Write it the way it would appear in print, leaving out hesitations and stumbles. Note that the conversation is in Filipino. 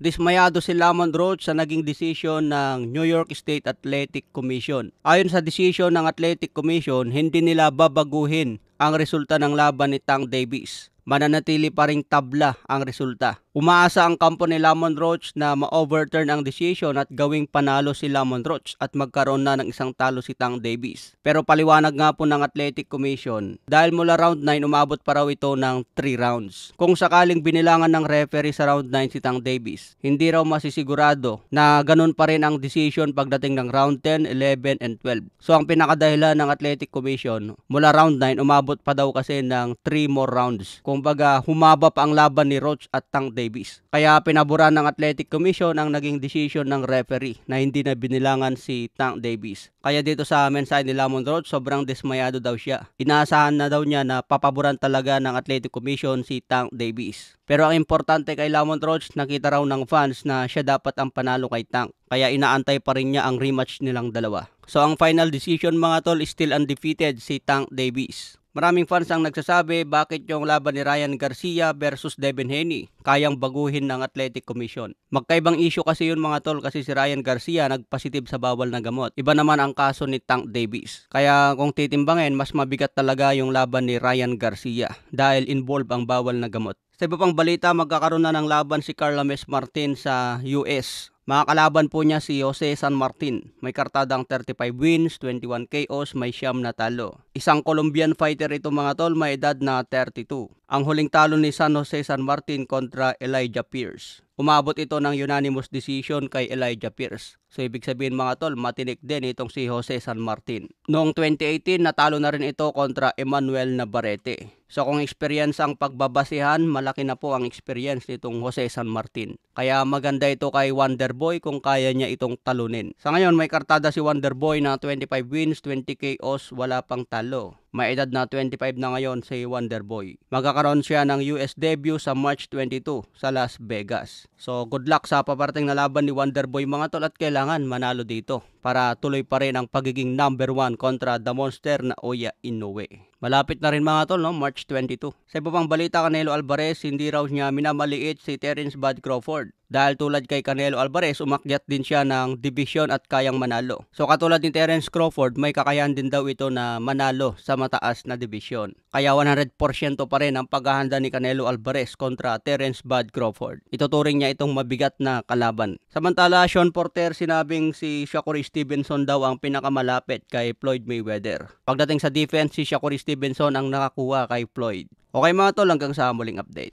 Dismayado si Lamont Roach sa naging desisyon ng New York State Athletic Commission. Ayon sa desisyon ng Athletic Commission, hindi nila babaguhin ang resulta ng laban ni Tank Davis. Mananatili pa ring tabla ang resulta. Umaasa ang kampo ni Lamont Roach na ma-overturn ang decision at gawing panalo si Lamont Roach at magkaroon na ng isang talo si Tank Davis. Pero paliwanag nga po ng Athletic Commission, dahil mula round 9 umabot pa raw ito ng 3 rounds. Kung sakaling binilangan ng referee sa round 9 si Tank Davis, hindi raw masisigurado na ganun pa rin ang decision pagdating ng round 10, 11, and 12. So ang pinakadahilan ng Athletic Commission, mula round 9 umabot pa daw kasi ng 3 more rounds. Kumbaga humaba pa ang laban ni Roach at Tank Davis. Kaya pinaboran ng Athletic Commission ang naging decision ng referee na hindi na binilangan si Tank Davis. Kaya dito sa mensahe ni Lamont Roach, sobrang dismayado daw siya. Inaasahan na daw niya na papaboran talaga ng Athletic Commission si Tank Davis. Pero ang importante kay Lamont Roach, nakita raw ng fans na siya dapat ang panalo kay Tank. Kaya inaantay pa rin niya ang rematch nilang dalawa. So ang final decision mga tol is still undefeated si Tank Davis. Maraming fans ang nagsasabi bakit yung laban ni Ryan Garcia versus Devin Haney kayang baguhin ng Athletic Commission. Magkaibang issue kasi yun mga tol, kasi si Ryan Garcia nagpositive sa bawal na gamot. Iba naman ang kaso ni Tank Davis. Kaya kung titimbangin, mas mabigat talaga yung laban ni Ryan Garcia dahil involved ang bawal na gamot. Sa iba pang balita, magkakaroon na ng laban si Carlames Martin sa US. Mga kalaban po niya si Jose San Martin. May kartadang 35 wins, 21 KOs, may siyam na talo. Isang Colombian fighter ito mga tol, may edad na 32. Ang huling talo ni San Jose San Martin kontra Elijah Pierce. Umabot ito ng unanimous decision kay Elijah Pierce. So ibig sabihin mga tol, matinik din itong si Jose San Martin. Noong 2018, natalo na rin ito kontra Emmanuel Navarrete. So kung experience ang pagbabasihan, malaki na po ang experience nitong Jose San Martin. Kaya maganda ito kay Wonderboy kung kaya niya itong talunin. Sa ngayon may kartada si Wonderboy na 25 wins, 20 KOs, wala pang talo. May edad na 25 na ngayon si Wonderboy. Magkakaroon siya ng US debut sa March 22 sa Las Vegas. So good luck sa paparating na laban ni Wonderboy mga tol, at kailangan manalo dito para tuloy pa rin ang pagiging number 1 kontra the monster na Oya Inoue. Malapit na rin mga tol, no? March 22. Sa iba pang balita, Canelo Alvarez, hindi raw niya minamaliit si Terence Bud Crawford. Dahil tulad kay Canelo Alvarez, umakyat din siya ng division at kayang manalo. So katulad ni Terence Crawford, may kakayahan din daw ito na manalo sa mataas na division. Kaya 100% pa rin ang paghahanda ni Canelo Alvarez kontra Terence Bud Crawford. Ituturing niya itong mabigat na kalaban. Samantala, Sean Porter sinabing si Shakur Stevenson daw ang pinakamalapit kay Floyd Mayweather. Pagdating sa defense, si Shakur Stevenson ang nakakuha kay Floyd. Okay mga tol, hanggang sa muling update.